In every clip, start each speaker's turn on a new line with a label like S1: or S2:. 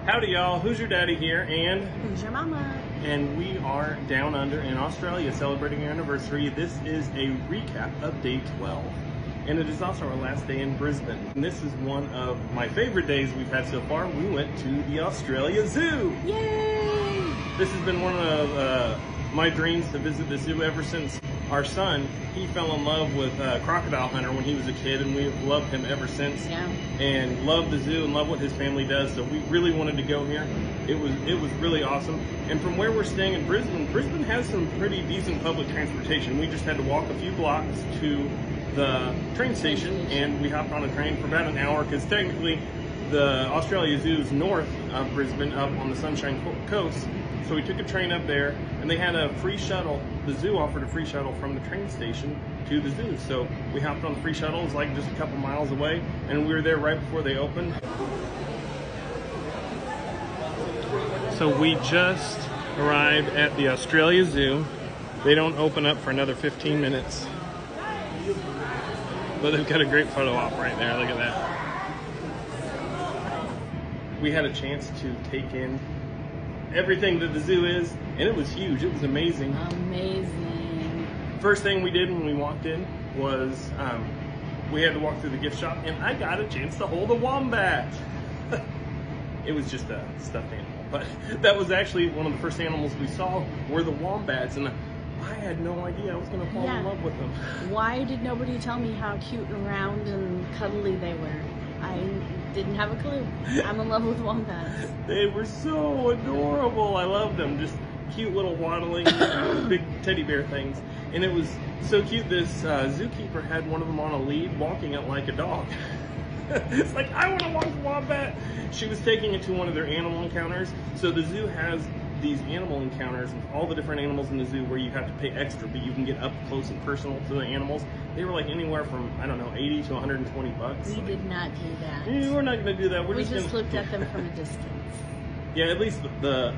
S1: Howdy y'all, Hoosier Daddy here, and
S2: Hoosier Mama.
S1: And we are down under in Australia celebrating our anniversary. This is a recap of day 12. And it is also our last day in Brisbane. And this is one of my favorite days we've had so far. We went to the Australia Zoo.
S2: Yay!
S1: This has been one of my dreams to visit the zoo ever since our son, he fell in love with Crocodile Hunter when he was a kid, and we've loved him ever since.
S2: Yeah.
S1: And love the zoo and love what his family does, so we really wanted to go here. It was really awesome. And from where we're staying in Brisbane has some pretty decent public transportation. We just had to walk a few blocks to the train station, and we hopped on a train for about an hour, because technically the Australia Zoo is north of Brisbane, up on the Sunshine Coast. So we took a train up there, and they had a free shuttle. The zoo offered a free shuttle from the train station to the zoo. So we hopped on the free shuttle. It was like just a couple miles away, and we were there right before they opened. So we just arrived at the Australia Zoo. They don't open up for another 15 minutes. But they've got a great photo op right there. Look at that. We had a chance to take in everything that the zoo is, and it was huge. It was amazing.
S2: Amazing.
S1: First thing we did when we walked in was we had to walk through the gift shop, and I got a chance to hold a wombat. It was just a stuffed animal, but that was actually one of the first animals we saw were the wombats, and I had no idea I was going to fall in love with them.
S2: Why did nobody tell me how cute and round and cuddly they were? I didn't have a clue. I'm in love with wombats.
S1: They were so adorable. I loved them. Just cute little waddling big teddy bear things. And it was so cute. This zookeeper had one of them on a lead, walking it like a dog. It's like, I want to walk the wombat. She was taking it to one of their animal encounters. So the zoo has these animal encounters with all the different animals in the zoo where you have to pay extra, but you can get up close and personal to the animals. They were like anywhere from, I don't know, 80 to 120 bucks.
S2: We did not do that.
S1: We're not going to do that.
S2: We just looked at them from a distance.
S1: Yeah, at least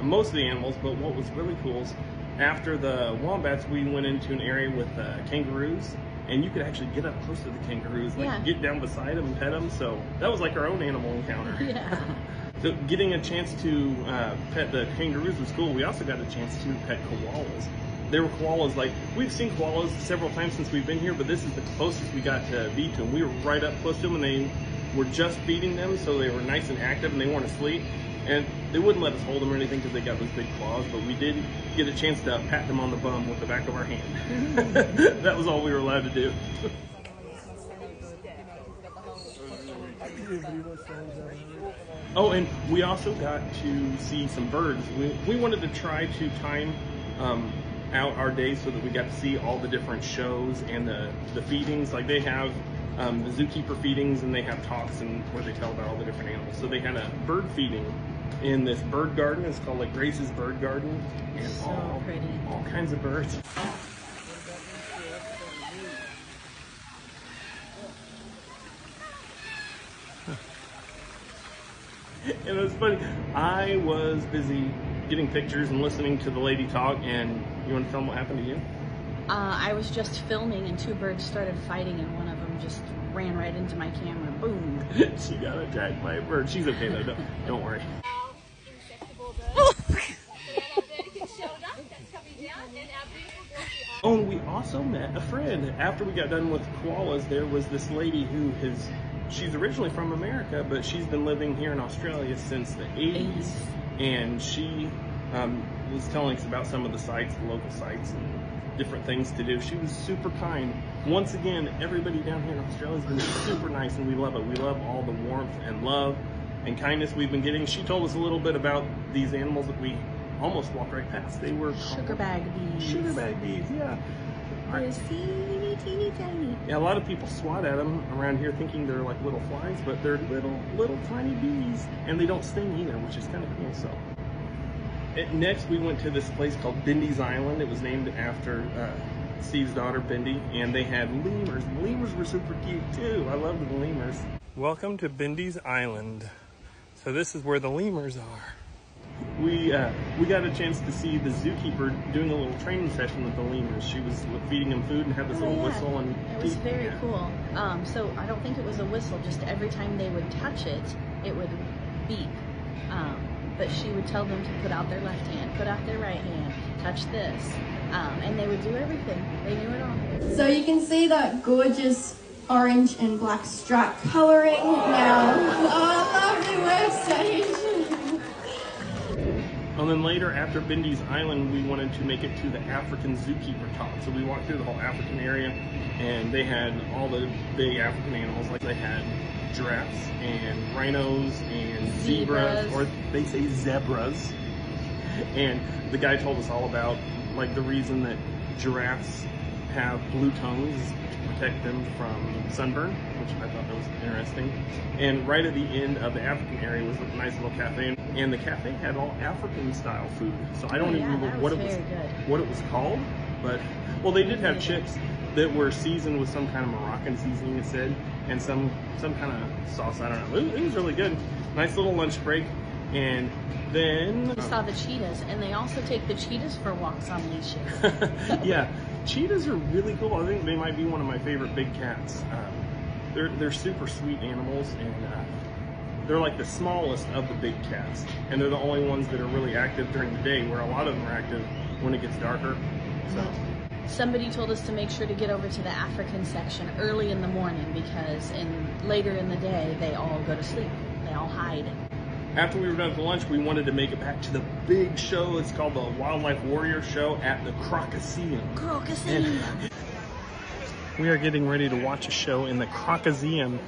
S1: most of the animals, but what was really cool is after the wombats, we went into an area with kangaroos, and you could actually get up close to the kangaroos, like get down beside them and pet them. So that was like our own animal encounter.
S2: Yeah.
S1: So getting a chance to pet the kangaroos was cool. We also got a chance to pet koalas. There were koalas, like, we've seen koalas several times since we've been here, but this is the closest we got to be to them. We were right up close to them, and they were just feeding them, so they were nice and active, and they weren't asleep. And they wouldn't let us hold them or anything because they got those big claws, but we did get a chance to pat them on the bum with the back of our hand. That was all we were allowed to do. Oh, and we also got to see some birds. We wanted to try to time out our days so that we got to see all the different shows and the feedings. Like, they have the zookeeper feedings, and they have talks and where they tell about all the different animals. So they had a bird feeding in this bird garden. It's called like Grace's Bird Garden, and
S2: so pretty.
S1: All kinds of birds. And it was funny, I was busy getting pictures and listening to the lady talk, and you want to tell them what happened to you?
S2: I was just filming, and two birds started fighting, and one of them just ran right into my camera. Boom.
S1: She got attacked by a bird. She's okay though, don't worry. Oh, and we also met a friend. After we got done with koalas, there was this lady who she's originally from America, but she's been living here in Australia since the 80s. And she was telling us about some of the sites, the local sites, and different things to do. She was super kind. Once again, everybody down here in Australia has been super nice, and we love it. We love all the warmth and love and kindness we've been getting. She told us a little bit about these animals that we almost walked right past. They were
S2: sugar bag bees.
S1: Sugar bag bees, yeah.
S2: They're teeny, teeny, tiny.
S1: Yeah, a lot of people swat at them around here thinking they're like little flies, but they're little tiny bees, and they don't sting either, which is kind of cool. So next we went to this place called Bindi's Island. It was named after Steve's daughter, Bindi, and they had lemurs. The lemurs were super cute too. I loved the lemurs. Welcome to Bindi's Island. So this is where the lemurs are. We got a chance to see the zookeeper doing a little training session with the lemurs. She was feeding them food and had this little whistle, and
S2: it was very cool. So I don't think it was a whistle. Just every time they would touch it, it would beep. but she would tell them to put out their left hand, put out their right hand, touch this, and they would do everything. They knew it all.
S3: So you can see that gorgeous orange and black stripe coloring now. Oh, I love the website.
S1: And then later, after Bindi's Island, we wanted to make it to the African zookeeper talk. So we walked through the whole African area, and they had all the big African animals. Like they had giraffes and rhinos and zebras, or they say zebras. And the guy told us all about like the reason that giraffes have blue tongues is to protect them from sunburn, which I thought that was interesting. And right at the end of the African area was a nice little cafe, and the cafe had all African style food. So I don't even remember what it was called, but well, they did have chips that were seasoned with some kind of Moroccan seasoning, it said, and some kind of sauce. I don't know. It was really good. Nice little lunch break. And then
S2: we saw the cheetahs, and they also take the cheetahs for walks on leashes.
S1: Yeah, cheetahs are really cool. I think they might be one of my favorite big cats. They're super sweet animals, and they're like the smallest of the big cats, and they're the only ones that are really active during the day, where a lot of them are active when it gets darker. So.
S2: Somebody told us to make sure to get over to the African section early in the morning, because later in the day they all go to sleep. They all hide.
S1: After we were done for lunch, we wanted to make it back to the big show. It's called the Wildlife Warrior Show at the Crocoseum. We are getting ready to watch a show in the Crocoseum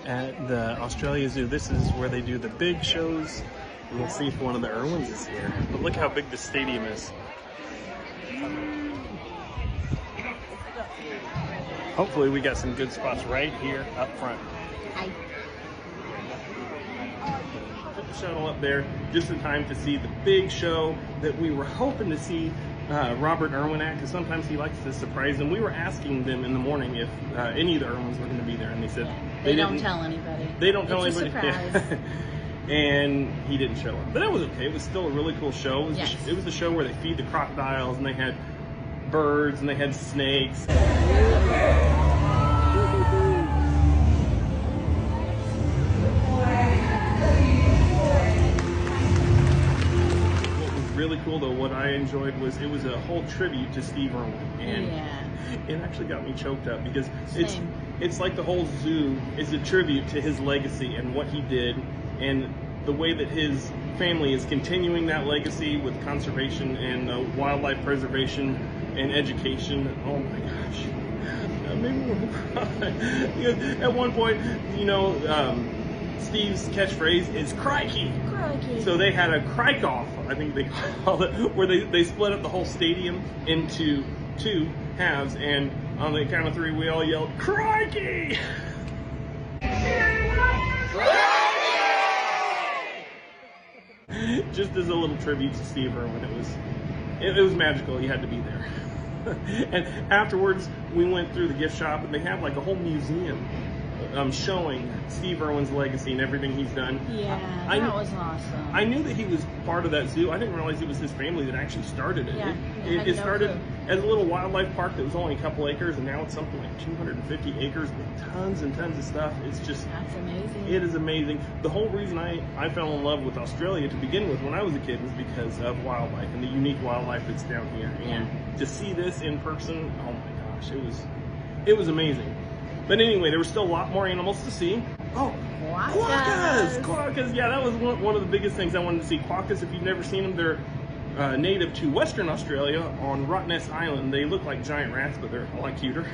S1: at the Australia Zoo. This is where they do the big shows. We'll see if one of the Irwins is here. But look how big the stadium is. Hopefully we got some good spots right here up front.
S2: Hi.
S1: Put the shuttle up there just in time to see the big show that we were hoping to see Robert Irwin at, because sometimes he likes to surprise them. We were asking them in the morning if any of the Irwins were going to be there, and they said
S2: they don't tell anybody.
S1: They don't tell
S2: it's
S1: anybody.
S2: A surprise.
S1: And he didn't show up, but that was okay. It was still a really cool show. It was the show where they feed the crocodiles, and they had birds, and they had snakes. What was really cool, though, what I enjoyed was it was a whole tribute to Steve Irwin, and it actually got me choked up, because it's like the whole zoo is a tribute to his legacy and what he did, and the way that his family is continuing that legacy with conservation and wildlife preservation and education. Oh my gosh, that made me want to cry. Because at one point, Steve's catchphrase is "crikey." Crikey. So they had a crike-off, I think they called it, where they split up the whole stadium into two halves, and on the count of three, we all yelled "crikey." Just as a little tribute to Steve Irwin. It was magical. You had to be there. And afterwards, we went through the gift shop, and they have like a whole museum showing Steve Irwin's legacy and everything he's done.
S2: Yeah, that was awesome.
S1: I knew that he was part of that zoo. I didn't realize it was his family that actually started it.
S2: Yeah,
S1: it started as a little wildlife park that was only a couple acres, and now it's something like 250 acres with tons and tons of stuff. It's just...
S2: That's amazing.
S1: It is amazing. The whole reason I fell in love with Australia to begin with when I was a kid was because of wildlife and the unique wildlife that's down here. And to see this in person, oh my gosh, it was amazing. But anyway, there were still a lot more animals to see. Oh, quokkas! Quokkas, yeah, that was one of the biggest things I wanted to see. Quokkas, if you've never seen them, they're native to Western Australia on Rottnest Island. They look like giant rats, but they're a lot cuter.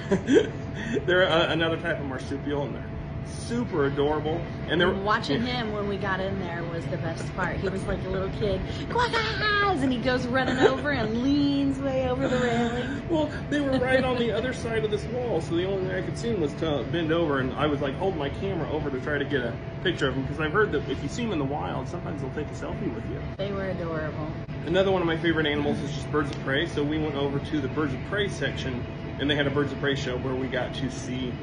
S1: They're another type of marsupial, and they're super adorable. And
S2: watching him when we got in there was the best part. He was like a little kid, quokkas, and he goes running over and leans way over the railing.
S1: Well, they were right on the other side of this wall, so the only way I could see them was to bend over, and I was like holding my camera over to try to get a picture of them, because I've heard that if you see them in the wild, sometimes they'll take a selfie with you.
S2: They were adorable.
S1: Another one of my favorite animals is just birds of prey, so we went over to the birds of prey section, and they had a birds of prey show where we got to see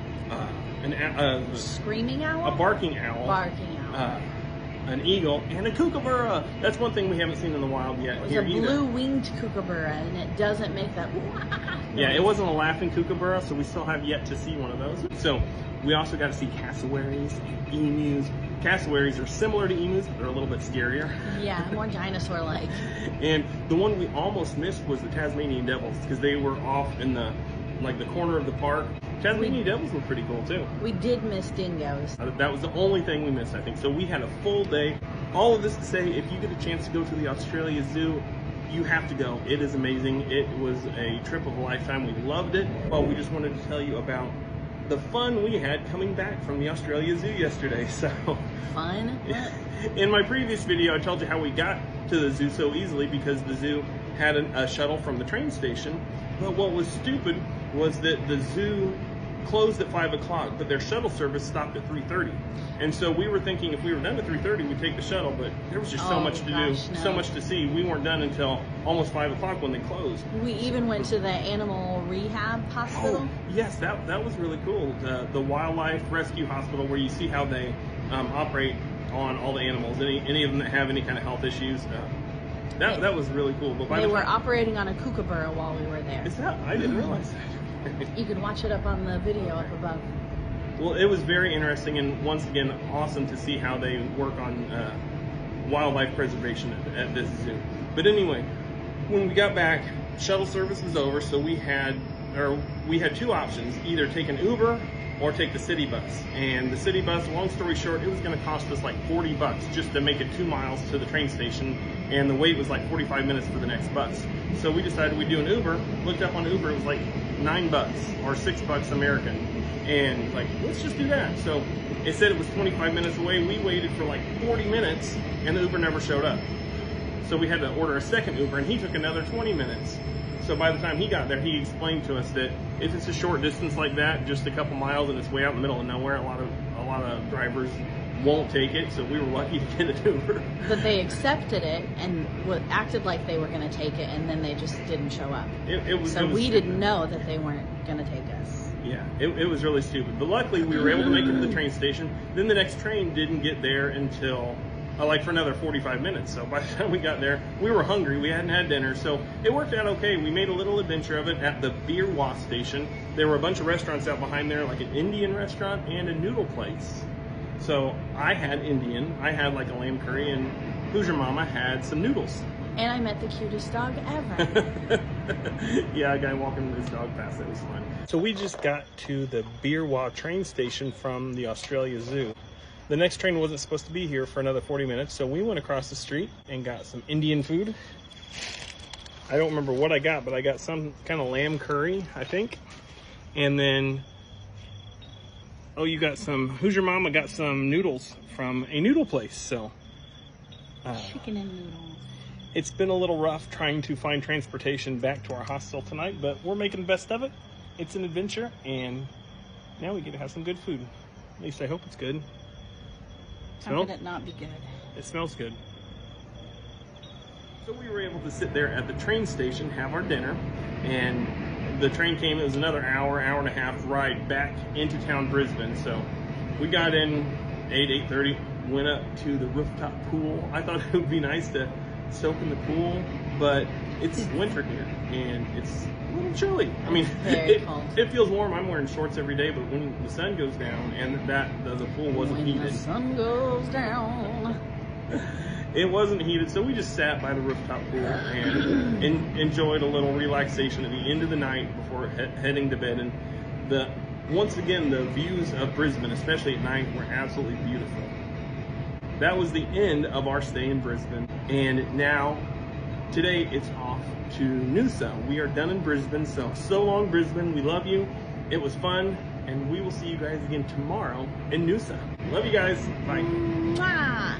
S2: screaming owl?
S1: A barking owl.
S2: Barking owl.
S1: an eagle, and a kookaburra. That's one thing we haven't seen in the wild yet.
S2: It was
S1: here
S2: a blue-winged kookaburra, and it doesn't make that
S1: Yeah, it wasn't a laughing kookaburra, so we still have yet to see one of those. So we also got to see cassowaries and emus. Cassowaries are similar to emus, but they're a little bit scarier.
S2: Yeah, more dinosaur-like.
S1: And the one we almost missed was the Tasmanian devils, because they were off in the corner of the park. Tasmanian devils were pretty cool too.
S2: We did miss dingoes.
S1: That was the only thing we missed, I think. So we had a full day. All of this to say, if you get a chance to go to the Australia Zoo, you have to go. It is amazing. It was a trip of a lifetime. We loved it. Well, we just wanted to tell you about the fun we had coming back from the Australia Zoo yesterday. So
S2: Fun?
S1: in my previous video, I told you how we got to the zoo so easily because the zoo had a shuttle from the train station. But what was stupid was that the zoo closed at 5 o'clock, but their shuttle service stopped at 3:30. And so we were thinking if we were done at 3:30, we'd take the shuttle, but there was just so much to do, so much to see. We weren't done until almost 5 o'clock when they closed.
S2: We even went to the animal rehab hospital.
S1: Oh, yes, that was really cool. The wildlife rescue hospital, where you see how they operate on all the animals, any of them that have any kind of health issues. That was really cool. But
S2: they were operating on a kookaburra while we were there.
S1: Is that? I didn't realize that.
S2: You can watch it up on the video up above.
S1: Well, it was very interesting and once again awesome to see how they work on wildlife preservation at this zoo. But anyway, when we got back, shuttle service was over, so we had two options: either take an Uber or take the city bus. And the city bus, long story short, it was going to cost us like $40 just to make it 2 miles to the train station, and the wait was like 45 minutes for the next bus. So we decided we'd do an Uber. Looked up on Uber, it was like $9 or $6 American, and like, let's just do that. So it said it was 25 minutes away. We waited for like 40 minutes, and the Uber never showed up. So we had to order a second Uber, and he took another 20 minutes. So by the time he got there, he explained to us that if it's a short distance like that, just a couple miles, and it's way out in the middle of nowhere, a lot of drivers won't take it. So we were lucky to get an Uber.
S2: But they accepted it and acted like they were going to take it, and then they just didn't show up. So we didn't know that they weren't going to take us.
S1: Yeah, it was really stupid. But luckily, we were able to make it to the train station. Then the next train didn't get there until for another 45 minutes. So by the time we got there, we were hungry. We hadn't had dinner. So it worked out okay. We made a little adventure of it at the Beerwah station. There were a bunch of restaurants out behind there, like an Indian restaurant and a noodle place. So I had Indian. I had like a lamb curry, and Hoosier Mama had some noodles.
S2: And I met the cutest dog ever.
S1: Yeah, a guy walking his dog past. That was fun. So we just got to the Beerwah train station from the Australia Zoo. The next train wasn't supposed to be here for another 40 minutes, so we went across the street and got some Indian food. I don't remember what I got, but I got some kind of lamb curry, I think. And then, you got some, Hoosier Mama got some noodles from a noodle place, so.
S2: Chicken and noodles.
S1: It's been a little rough trying to find transportation back to our hostel tonight, but we're making the best of it. It's an adventure, and now we get to have some good food. At least I hope it's good.
S2: How could it not be good?
S1: It smells good. So we were able to sit there at the train station, have our dinner, and the train came. It was another hour and a half ride back into town, Brisbane. So we got in 8:30, went up to the rooftop pool. I thought it would be nice to soak in the pool, but it's winter here and it's a little chilly. I mean, it feels warm. I'm wearing shorts every day, but when the sun goes down, and the pool wasn't heated.
S2: When the sun goes down.
S1: It wasn't heated, so we just sat by the rooftop pool and enjoyed a little relaxation at the end of the night before heading to bed. And once again, the views of Brisbane, especially at night, were absolutely beautiful. That was the end of our stay in Brisbane, and now today it's off to Noosa. We are done in Brisbane, so long Brisbane. We love you. It was fun, and we will see you guys again tomorrow in Noosa. Love you guys. Bye.
S2: Mwah.